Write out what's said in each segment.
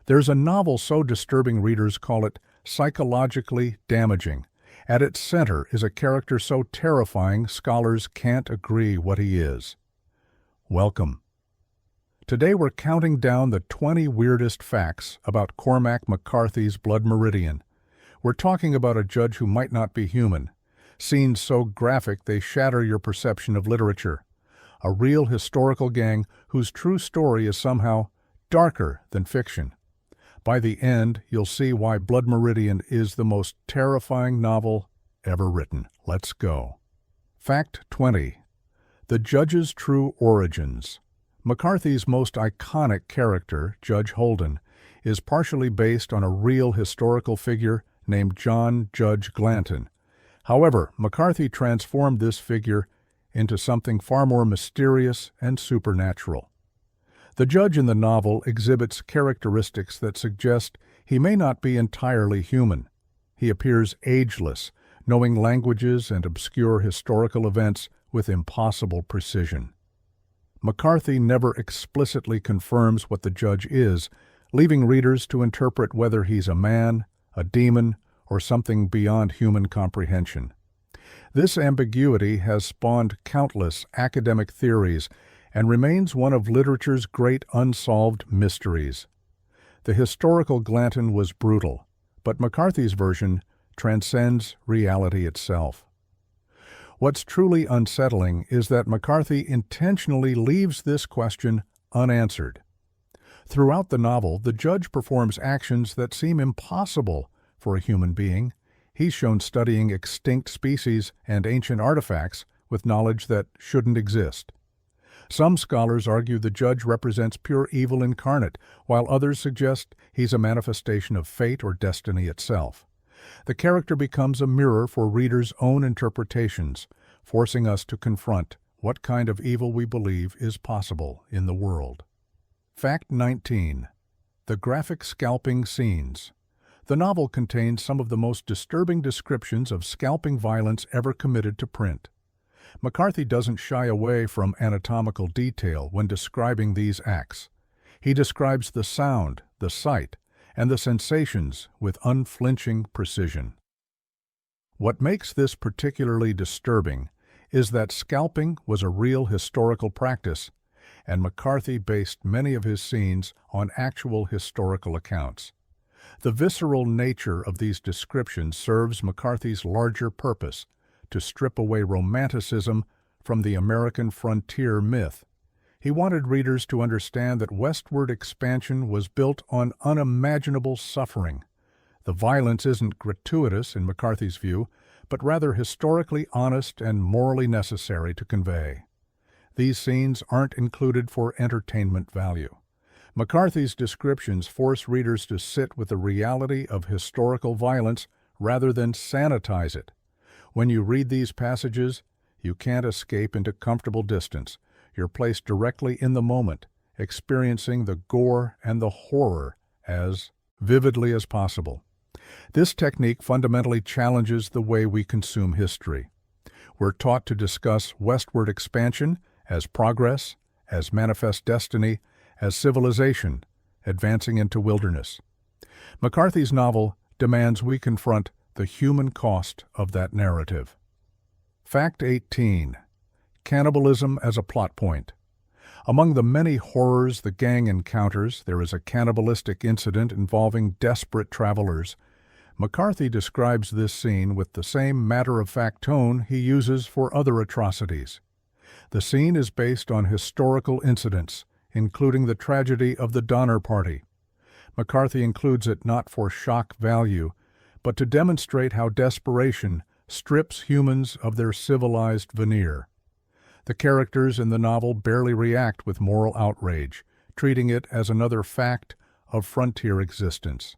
There's a novel so disturbing readers call it psychologically damaging. At its center is a character so terrifying scholars can't agree what he is. Welcome. Today we're counting down the 20 weirdest facts about CormacMcCarthy's Blood Meridian. We're talking about a judge who might not be human, scenes so graphic they shatter your perception of literature, a real historical gang whose true story is somehow darker than fiction. By the end, you'll see why Blood Meridian is the most terrifying novel ever written. Let's go. Fact 20. The Judge's True Origins. McCarthy's most iconic character, Judge Holden, is partially based on a real historical figure named John Judge Glanton. However, McCarthy transformed this figure into something far more mysterious and supernatural. The judge in the novel exhibits characteristics that suggest he may not be entirely human. He appears ageless, knowing languages and obscure historical events with impossible precision. McCarthy never explicitly confirms what the judge is, leaving readers to interpret whether he's a man, a demon, or something beyond human comprehension. This ambiguity has spawned countless academic theories and remains one of literature's great unsolved mysteries. The historical Glanton was brutal, but McCarthy's version transcends reality itself. What's truly unsettling is that McCarthy intentionally leaves this question unanswered. Throughout the novel, the judge performs actions that seem impossible for a human being. He's shown studying extinct species and ancient artifacts with knowledge that shouldn't exist. Some scholars argue the judge represents pure evil incarnate, while others suggest he's a manifestation of fate or destiny itself. The character becomes a mirror for readers' own interpretations, forcing us to confront what kind of evil we believe is possible in the world. Fact 19. The graphic scalping scenes. The novel contains some of the most disturbing descriptions of scalping violence ever committed to print. McCarthy doesn't shy away from anatomical detail when describing these acts. He describes the sound, the sight, and the sensations with unflinching precision. What makes this particularly disturbing is that scalping was a real historical practice, and McCarthy based many of his scenes on actual historical accounts. The visceral nature of these descriptions serves McCarthy's larger purpose, to strip away romanticism from the American frontier myth. He wanted readers to understand that westward expansion was built on unimaginable suffering. The violence isn't gratuitous in McCarthy's view, but rather historically honest and morally necessary to convey. These scenes aren't included for entertainment value. McCarthy's descriptions force readers to sit with the reality of historical violence rather than sanitize it. When you read these passages, you can't escape into comfortable distance. You're placed directly in the moment, experiencing the gore and the horror as vividly as possible. This technique fundamentally challenges the way we consume history. We're taught to discuss westward expansion as progress, as manifest destiny, as civilization, advancing into wilderness. McCarthy's novel demands we confront the human cost of that narrative. Fact 18. Cannibalism as a plot point. Among the many horrors the gang encounters, there is a cannibalistic incident involving desperate travelers. McCarthy describes this scene with the same matter-of-fact tone he uses for other atrocities. The scene is based on historical incidents, including the tragedy of the Donner Party. McCarthy includes it not for shock value, but to demonstrate how desperation strips humans of their civilized veneer. The characters in the novel barely react with moral outrage, treating it as another fact of frontier existence.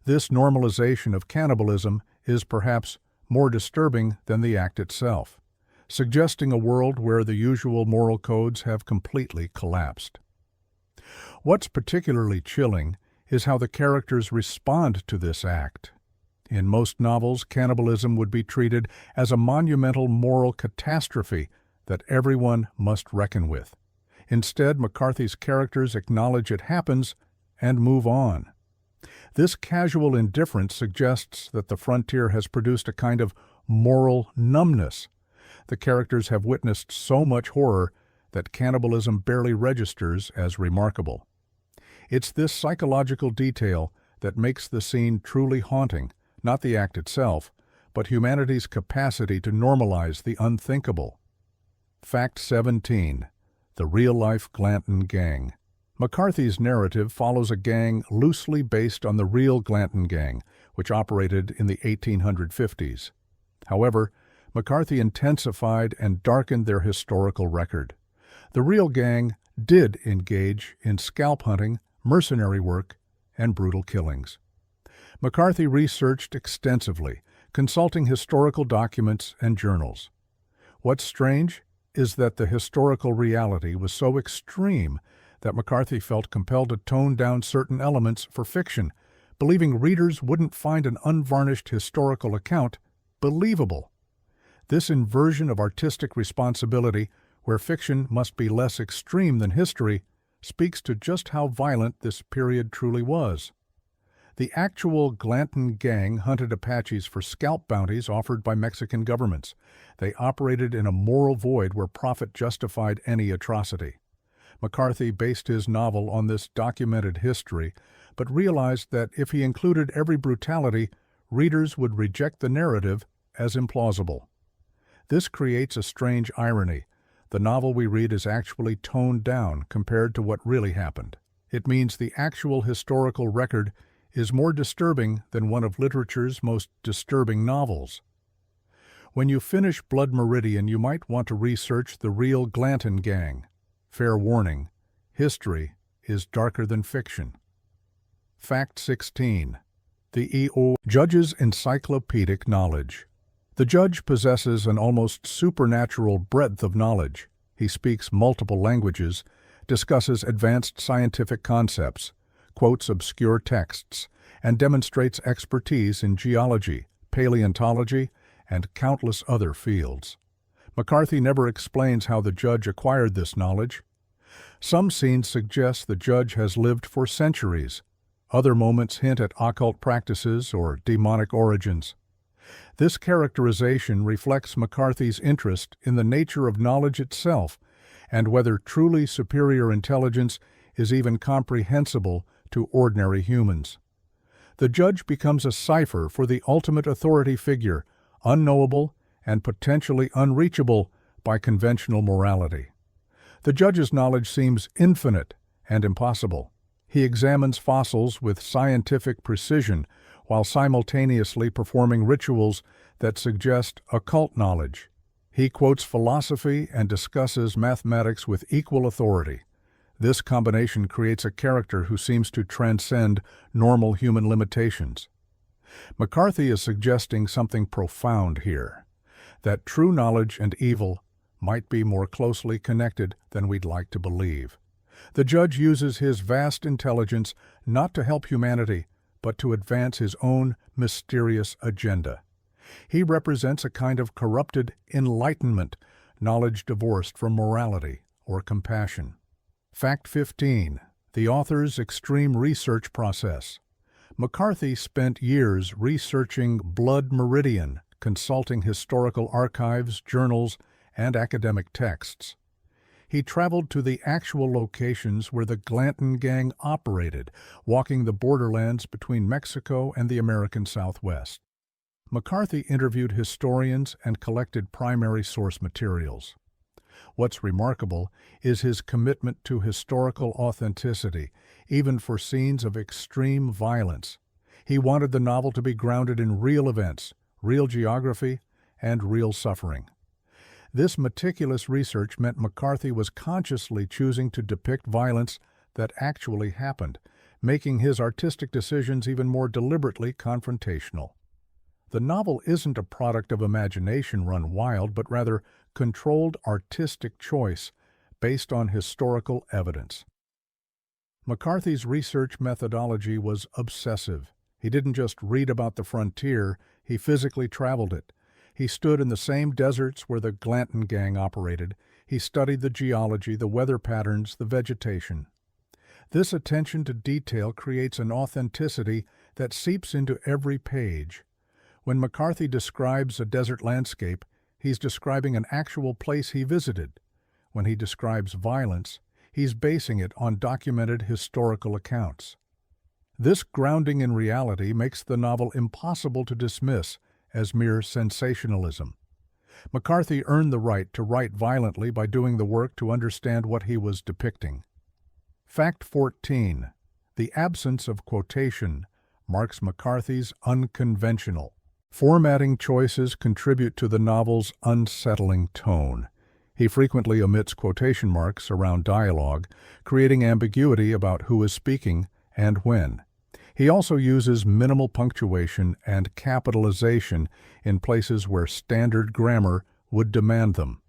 This normalization of cannibalism is perhaps more disturbing than the act itself, suggesting a world where the usual moral codes have completely collapsed. What's particularly chilling is how the characters respond to this act. In most novels, cannibalism would be treated as a monumental moral catastrophe that everyone must reckon with. Instead, McCarthy's characters acknowledge it happens and move on. This casual indifference suggests that the frontier has produced a kind of moral numbness. The characters have witnessed so much horror that cannibalism barely registers as remarkable. It's this psychological detail that makes the scene truly haunting, not the act itself, but humanity's capacity to normalize the unthinkable. Fact 17. The real-life Glanton Gang. McCarthy's narrative follows a gang loosely based on the real Glanton Gang, which operated in the 1850s. However, McCarthy intensified and darkened their historical record. The real gang did engage in scalp hunting, mercenary work, and brutal killings. McCarthy researched extensively, consulting historical documents and journals. What's strange is that the historical reality was so extreme that McCarthy felt compelled to tone down certain elements for fiction, believing readers wouldn't find an unvarnished historical account believable. This inversion of artistic responsibility, where fiction must be less extreme than history, speaks to just how violent this period truly was. The actual Glanton Gang hunted Apaches for scalp bounties offered by Mexican governments. They operated in a moral void where profit justified any atrocity. McCarthy based his novel on this documented history, but realized that if he included every brutality, readers would reject the narrative as implausible. This creates a strange irony. The novel we read is actually toned down compared to what really happened. It means the actual historical record is more disturbing than one of literature's most disturbing novels. When you finish Blood Meridian, you might want to research the real Glanton Gang. Fair warning, history is darker than fiction. Fact 16. The E.O. Judge's encyclopedic knowledge. The judge possesses an almost supernatural breadth of knowledge. He speaks multiple languages, discusses advanced scientific concepts, quotes obscure texts, and demonstrates expertise in geology, paleontology, and countless other fields. McCarthy never explains how the judge acquired this knowledge. Some scenes suggest the judge has lived for centuries. Other moments hint at occult practices or demonic origins. This characterization reflects McCarthy's interest in the nature of knowledge itself and whether truly superior intelligence is even comprehensible to ordinary humans. The judge becomes a cipher for the ultimate authority figure, unknowable and potentially unreachable by conventional morality. The judge's knowledge seems infinite and impossible. He examines fossils with scientific precision while simultaneously performing rituals that suggest occult knowledge. He quotes philosophy and discusses mathematics with equal authority. This combination creates a character who seems to transcend normal human limitations. McCarthy is suggesting something profound here, that true knowledge and evil might be more closely connected than we'd like to believe. The judge uses his vast intelligence not to help humanity, but to advance his own mysterious agenda. He represents a kind of corrupted enlightenment, knowledge divorced from morality or compassion. Fact 15. The author's extreme research process. McCarthy spent years researching Blood Meridian, consulting historical archives, journals, and academic texts. He traveled to the actual locations where the Glanton Gang operated, walking the borderlands between Mexico and the American Southwest. McCarthy interviewed historians and collected primary source materials. What's remarkable is his commitment to historical authenticity, even for scenes of extreme violence. He wanted the novel to be grounded in real events, real geography, and real suffering. This meticulous research meant McCarthy was consciously choosing to depict violence that actually happened, making his artistic decisions even more deliberately confrontational. The novel isn't a product of imagination run wild, but rather controlled artistic choice based on historical evidence. McCarthy's research methodology was obsessive. He didn't just read about the frontier, he physically traveled it. He stood in the same deserts where the Glanton Gang operated. He studied the geology, the weather patterns, the vegetation. This attention to detail creates an authenticity that seeps into every page. When McCarthy describes a desert landscape, he's describing an actual place he visited. When he describes violence, he's basing it on documented historical accounts. This grounding in reality makes the novel impossible to dismiss as mere sensationalism. McCarthy earned the right to write violently by doing the work to understand what he was depicting. Fact 14. The absence of quotation marks McCarthy's unconventional. Formatting choices contribute to the novel's unsettling tone. He frequently omits quotation marks around dialogue, creating ambiguity about who is speaking and when. He also uses minimal punctuation and capitalization in places where standard grammar would demand them.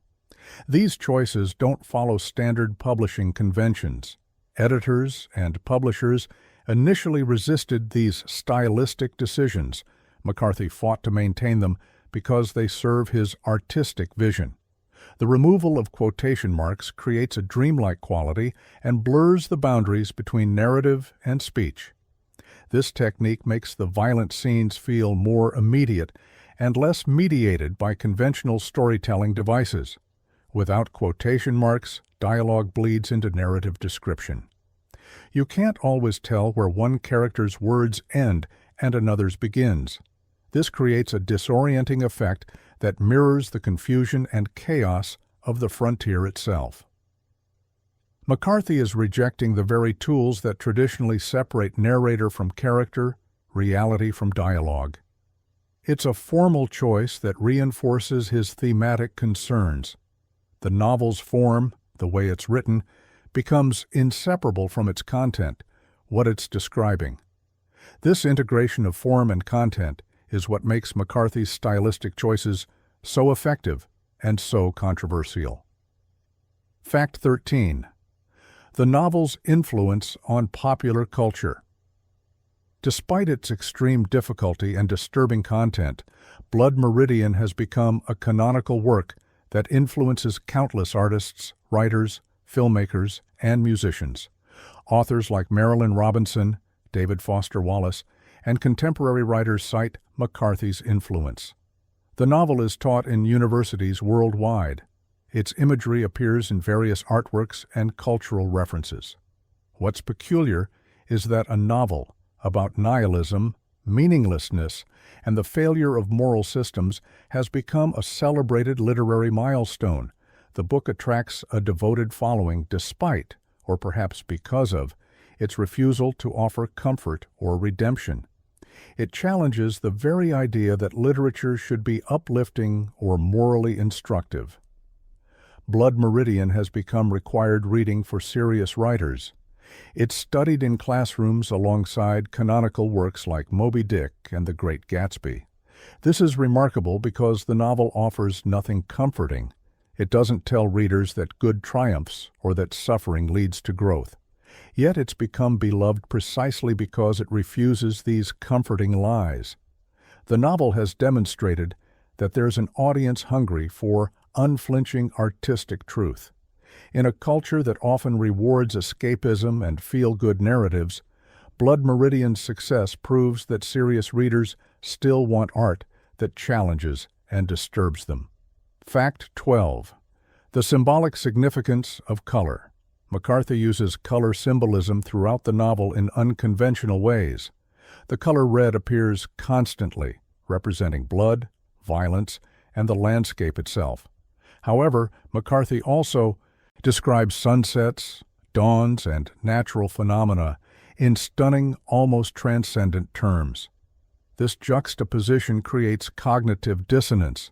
These choices don't follow standard publishing conventions. Editors and publishers initially resisted these stylistic decisions. McCarthy fought to maintain them because they serve his artistic vision. The removal of quotation marks creates a dreamlike quality and blurs the boundaries between narrative and speech. This technique makes the violent scenes feel more immediate and less mediated by conventional storytelling devices. Without quotation marks, dialogue bleeds into narrative description. You can't always tell where one character's words end and another's begins. This creates a disorienting effect that mirrors the confusion and chaos of the frontier itself. McCarthy is rejecting the very tools that traditionally separate narrator from character, reality from dialogue. It's a formal choice that reinforces his thematic concerns. The novel's form, the way it's written, becomes inseparable from its content, what it's describing. This integration of form and content is what makes McCarthy's stylistic choices so effective and so controversial. Fact 13. The novel's influence on popular culture. Despite its extreme difficulty and disturbing content, Blood Meridian has become a canonical work that influences countless artists, writers, filmmakers, and musicians. Authors like Marilynne Robinson, David Foster Wallace, and contemporary writers cite McCarthy's influence. The novel is taught in universities worldwide. Its imagery appears in various artworks and cultural references. What's peculiar is that a novel about nihilism, meaninglessness, and the failure of moral systems has become a celebrated literary milestone. The book attracts a devoted following despite, or perhaps because of, its refusal to offer comfort or redemption. It challenges the very idea that literature should be uplifting or morally instructive. Blood Meridian has become required reading for serious writers. It's studied in classrooms alongside canonical works like Moby Dick and The Great Gatsby. This is remarkable because the novel offers nothing comforting. It doesn't tell readers that good triumphs or that suffering leads to growth. Yet it's become beloved precisely because it refuses these comforting lies. The novel has demonstrated that there's an audience hungry for unflinching artistic truth. In a culture that often rewards escapism and feel-good narratives, Blood Meridian's success proves that serious readers still want art that challenges and disturbs them. Fact 12. The symbolic significance of color. McCarthy uses color symbolism throughout the novel in unconventional ways. The color red appears constantly, representing blood, violence, and the landscape itself. However, McCarthy also describes sunsets, dawns, and natural phenomena in stunning, almost transcendent terms. This juxtaposition creates cognitive dissonance.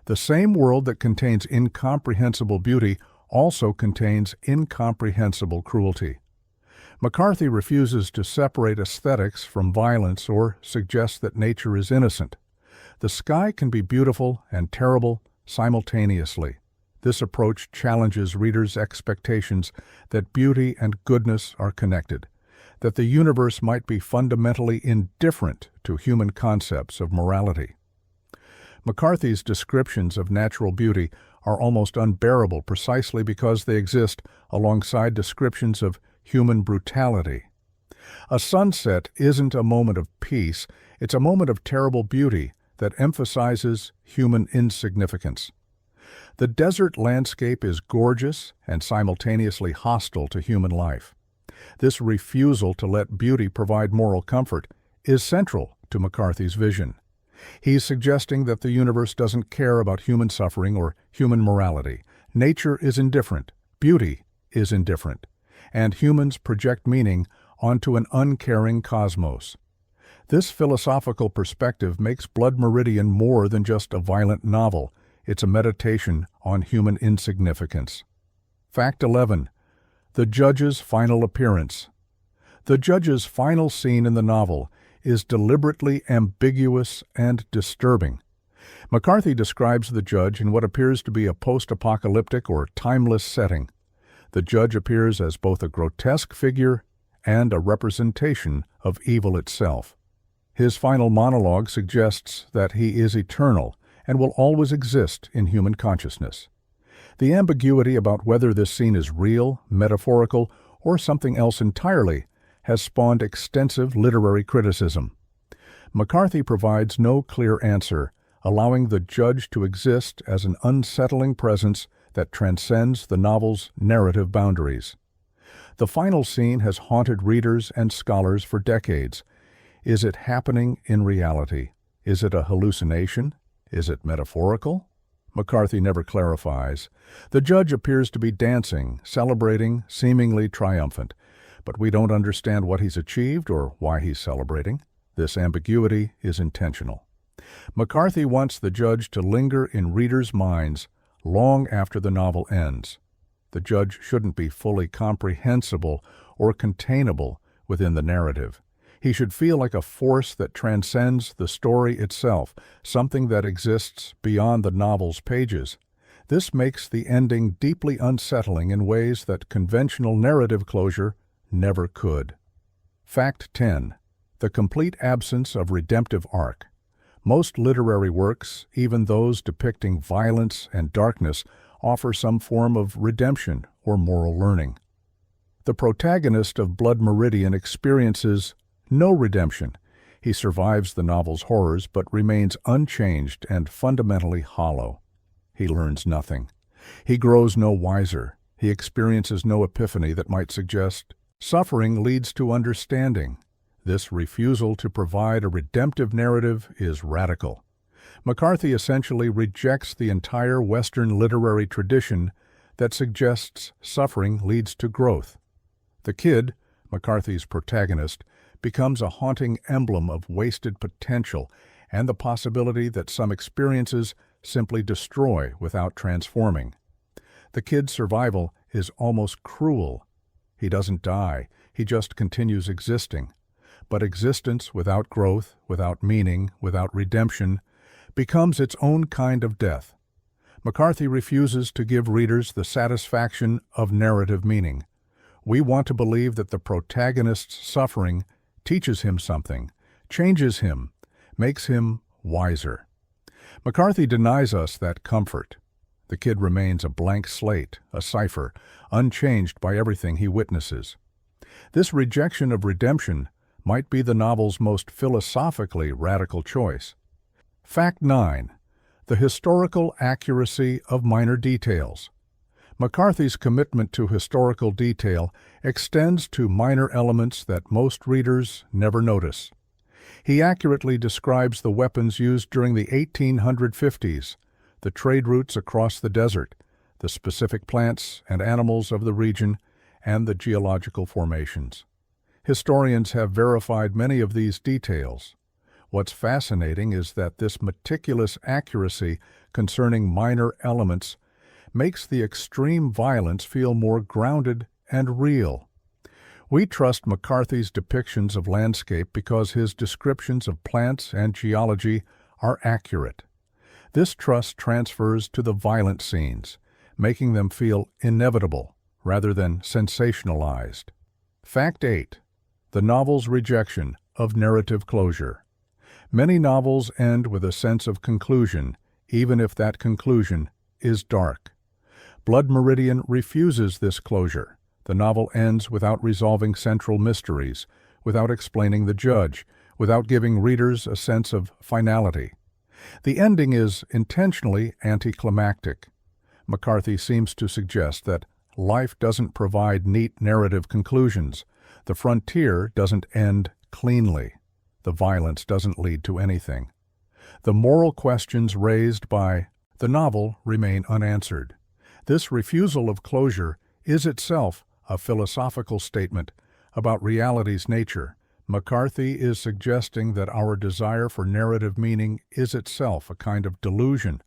The same world that contains incomprehensible beauty also contains incomprehensible cruelty. McCarthy refuses to separate aesthetics from violence or suggests that nature is innocent. The sky can be beautiful and terrible simultaneously. This approach challenges readers' expectations that beauty and goodness are connected, that the universe might be fundamentally indifferent to human concepts of morality. McCarthy's descriptions of natural beauty are almost unbearable precisely because they exist alongside descriptions of human brutality. A sunset isn't a moment of peace, it's a moment of terrible beauty that emphasizes human insignificance. The desert landscape is gorgeous and simultaneously hostile to human life. This refusal to let beauty provide moral comfort is central to McCarthy's vision. He's suggesting that the universe doesn't care about human suffering or human morality. Nature is indifferent, beauty is indifferent, and humans project meaning onto an uncaring cosmos. This philosophical perspective makes Blood Meridian more than just a violent novel. It's a meditation on human insignificance. Fact 11. The Judge's Final Appearance. The Judge's final scene in the novel is deliberately ambiguous and disturbing. McCarthy describes the Judge in what appears to be a post-apocalyptic or timeless setting. The Judge appears as both a grotesque figure and a representation of evil itself. His final monologue suggests that he is eternal and will always exist in human consciousness. The ambiguity about whether this scene is real, metaphorical, or something else entirely has spawned extensive literary criticism. McCarthy provides no clear answer, allowing the Judge to exist as an unsettling presence that transcends the novel's narrative boundaries. The final scene has haunted readers and scholars for decades. Is it happening in reality? Is it a hallucination? Is it metaphorical? McCarthy never clarifies. The Judge appears to be dancing, celebrating, seemingly triumphant, but we don't understand what he's achieved or why he's celebrating. This ambiguity is intentional. McCarthy wants the Judge to linger in readers' minds long after the novel ends. The Judge shouldn't be fully comprehensible or containable within the narrative. He should feel like a force that transcends the story itself, something that exists beyond the novel's pages. This makes the ending deeply unsettling in ways that conventional narrative closure never could. Fact 10. The complete absence of redemptive arc. Most literary works, even those depicting violence and darkness, offer some form of redemption or moral learning. The protagonist of Blood Meridian experiences no redemption. He survives the novel's horrors but remains unchanged and fundamentally hollow. He learns nothing. He grows no wiser. He experiences no epiphany that might suggest suffering leads to understanding. This refusal to provide a redemptive narrative is radical. McCarthy essentially rejects the entire Western literary tradition that suggests suffering leads to growth. The kid, McCarthy's protagonist, becomes a haunting emblem of wasted potential and the possibility that some experiences simply destroy without transforming. The kid's survival is almost cruel. He doesn't die, he just continues existing. But existence without growth, without meaning, without redemption, becomes its own kind of death. McCarthy refuses to give readers the satisfaction of narrative meaning. We want to believe that the protagonist's suffering teaches him something, changes him, makes him wiser. McCarthy denies us that comfort. The kid remains a blank slate, a cipher, unchanged by everything he witnesses. This rejection of redemption might be the novel's most philosophically radical choice. Fact 9. The historical accuracy of minor details. McCarthy's commitment to historical detail extends to minor elements that most readers never notice. He accurately describes the weapons used during the 1850s, the trade routes across the desert, the specific plants and animals of the region, and the geological formations. Historians have verified many of these details. What's fascinating is that this meticulous accuracy concerning minor elements makes the extreme violence feel more grounded and real. We trust McCarthy's depictions of landscape because his descriptions of plants and geology are accurate. This trust transfers to the violent scenes, making them feel inevitable rather than sensationalized. Fact 8. The novel's rejection of narrative closure. Many novels end with a sense of conclusion, even if that conclusion is dark. Blood Meridian refuses this closure. The novel ends without resolving central mysteries, without explaining the judge, without giving readers a sense of finality. The ending is intentionally anticlimactic. McCarthy seems to suggest that life doesn't provide neat narrative conclusions. The frontier doesn't end cleanly. The violence doesn't lead to anything. The moral questions raised by the novel remain unanswered. This refusal of closure is itself a philosophical statement about reality's nature. McCarthy is suggesting that our desire for narrative meaning is itself a kind of delusion,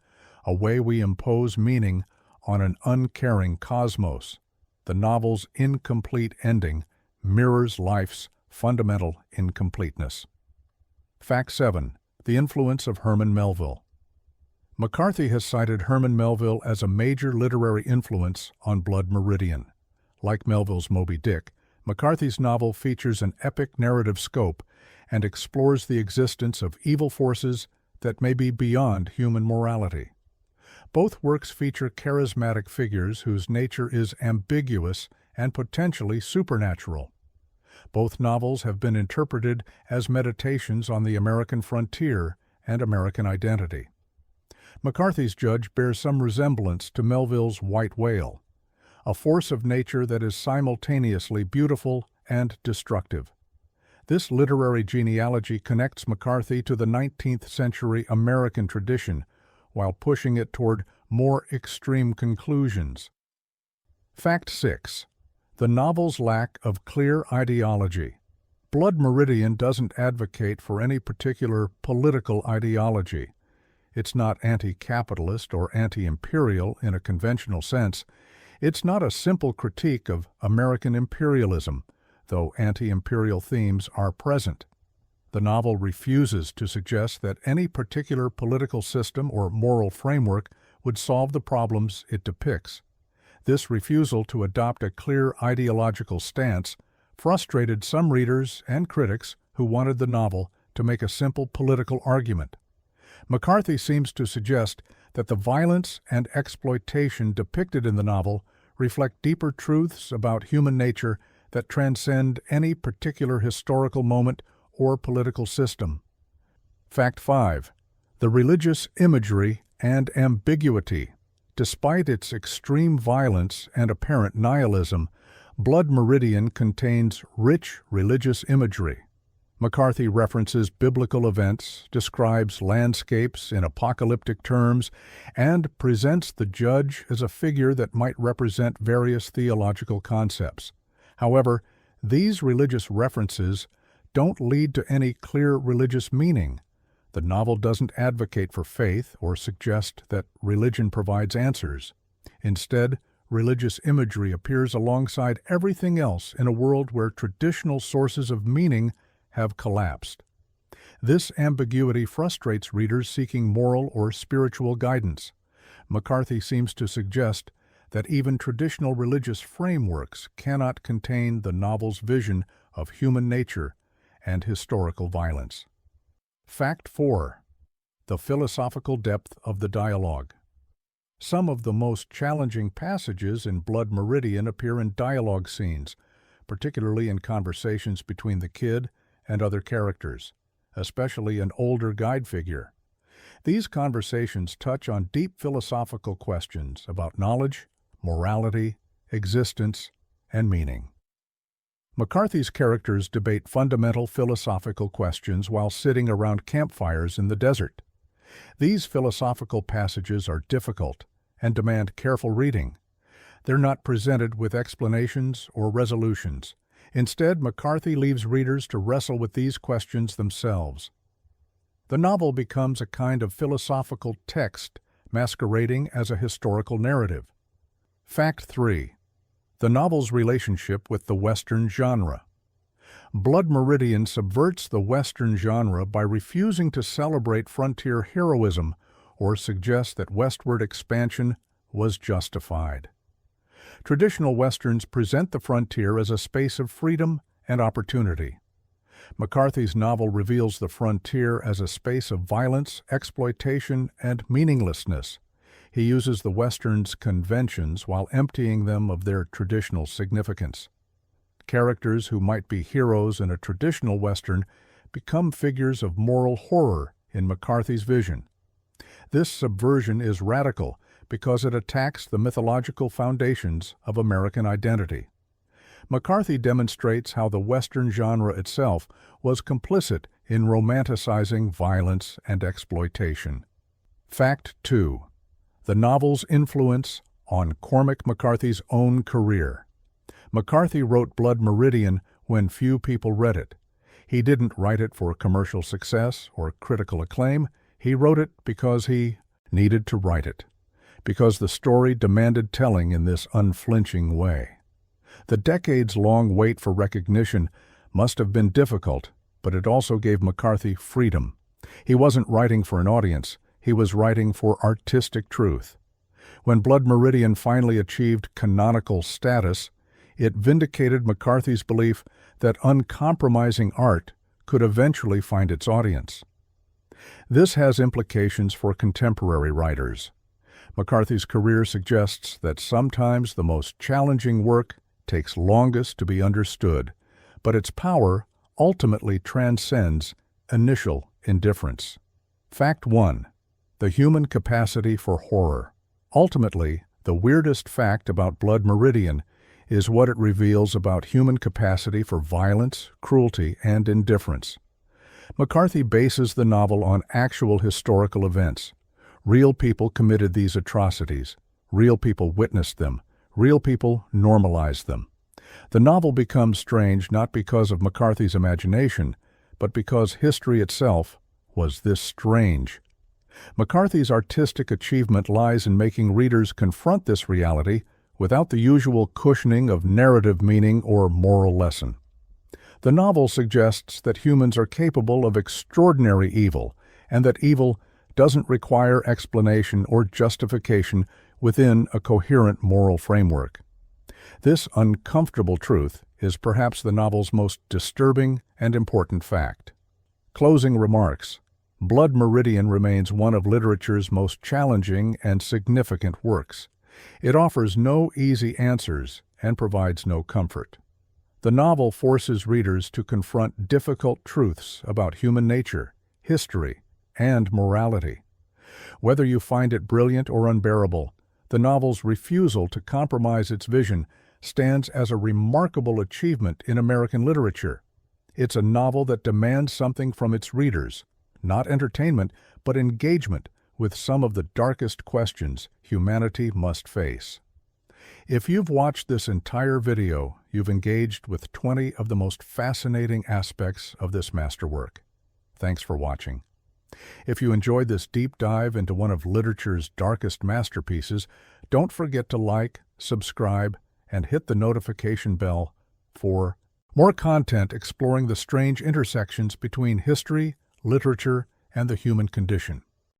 a way we impose meaning on an uncaring cosmos. The novel's incomplete ending mirrors life's fundamental incompleteness. Fact 7. The influence of Herman Melville. McCarthy has cited Herman Melville as a major literary influence on Blood Meridian. Like Melville's Moby Dick, McCarthy's novel features an epic narrative scope and explores the existence of evil forces that may be beyond human morality. Both works feature charismatic figures whose nature is ambiguous and potentially supernatural. Both novels have been interpreted as meditations on the American frontier and American identity. McCarthy's Judge bears some resemblance to Melville's White Whale, a force of nature that is simultaneously beautiful and destructive. This literary genealogy connects McCarthy to the 19th century American tradition while pushing it toward more extreme conclusions. Fact 6. The novel's lack of clear ideology. Blood Meridian doesn't advocate for any particular political ideology. It's not anti-capitalist or anti-imperial in a conventional sense. It's not a simple critique of American imperialism, though anti-imperial themes are present. The novel refuses to suggest that any particular political system or moral framework would solve the problems it depicts. This refusal to adopt a clear ideological stance frustrated some readers and critics who wanted the novel to make a simple political argument. McCarthy seems to suggest that the violence and exploitation depicted in the novel reflect deeper truths about human nature that transcend any particular historical moment or political system. Fact 5. The religious imagery and ambiguity. Despite its extreme violence and apparent nihilism, Blood Meridian contains rich religious imagery. McCarthy references biblical events, describes landscapes in apocalyptic terms, and presents the judge as a figure that might represent various theological concepts. However, these religious references don't lead to any clear religious meaning. The novel doesn't advocate for faith or suggest that religion provides answers. Instead, religious imagery appears alongside everything else in a world where traditional sources of meaning have collapsed. This ambiguity frustrates readers seeking moral or spiritual guidance. McCarthy seems to suggest that even traditional religious frameworks cannot contain the novel's vision of human nature and historical violence. Fact 4. The philosophical depth of the dialogue. Some of the most challenging passages in Blood Meridian appear in dialogue scenes, particularly in conversations between the kid and other characters, especially an older guide figure. These conversations touch on deep philosophical questions about knowledge, morality, existence, and meaning. McCarthy's characters debate fundamental philosophical questions while sitting around campfires in the desert. These philosophical passages are difficult and demand careful reading. They're not presented with explanations or resolutions. Instead, McCarthy leaves readers to wrestle with these questions themselves. The novel becomes a kind of philosophical text masquerading as a historical narrative. Fact 3. The novel's relationship with the Western genre. Blood Meridian subverts the Western genre by refusing to celebrate frontier heroism or suggest that westward expansion was justified. Traditional Westerns present the frontier as a space of freedom and opportunity. McCarthy's novel reveals the frontier as a space of violence, exploitation, and meaninglessness. He uses the Western's conventions while emptying them of their traditional significance. Characters who might be heroes in a traditional Western become figures of moral horror in McCarthy's vision. This subversion is radical because it attacks the mythological foundations of American identity. McCarthy demonstrates how the Western genre itself was complicit in romanticizing violence and exploitation. Fact 2. The novel's influence on Cormac McCarthy's own career. McCarthy wrote Blood Meridian when few people read it. He didn't write it for commercial success or critical acclaim. He wrote it because he needed to write it, because the story demanded telling in this unflinching way. The decades-long wait for recognition must have been difficult, but it also gave McCarthy freedom. He wasn't writing for an audience. He was writing for artistic truth. When Blood Meridian finally achieved canonical status, it vindicated McCarthy's belief that uncompromising art could eventually find its audience. This has implications for contemporary writers. McCarthy's career suggests that sometimes the most challenging work takes longest to be understood, but its power ultimately transcends initial indifference. Fact 1. The human capacity for horror. Ultimately, the weirdest fact about Blood Meridian is what it reveals about human capacity for violence, cruelty, and indifference. McCarthy bases the novel on actual historical events. Real people committed these atrocities. Real people witnessed them. Real people normalized them. The novel becomes strange not because of McCarthy's imagination, but because history itself was this strange. McCarthy's artistic achievement lies in making readers confront this reality without the usual cushioning of narrative meaning or moral lesson. The novel suggests that humans are capable of extraordinary evil, and that evil doesn't require explanation or justification within a coherent moral framework. This uncomfortable truth is perhaps the novel's most disturbing and important fact. Closing remarks. Blood Meridian remains one of literature's most challenging and significant works. It offers no easy answers and provides no comfort. The novel forces readers to confront difficult truths about human nature, history, and morality. Whether you find it brilliant or unbearable, the novel's refusal to compromise its vision stands as a remarkable achievement in American literature. It's a novel that demands something from its readers, not entertainment, but engagement with some of the darkest questions humanity must face. If you've watched this entire video, you've engaged with 20 of the most fascinating aspects of this masterwork. Thanks for watching. If you enjoyed this deep dive into one of literature's darkest masterpieces, don't forget to like, subscribe, and hit the notification bell for more content exploring the strange intersections between history, literature, and the human condition.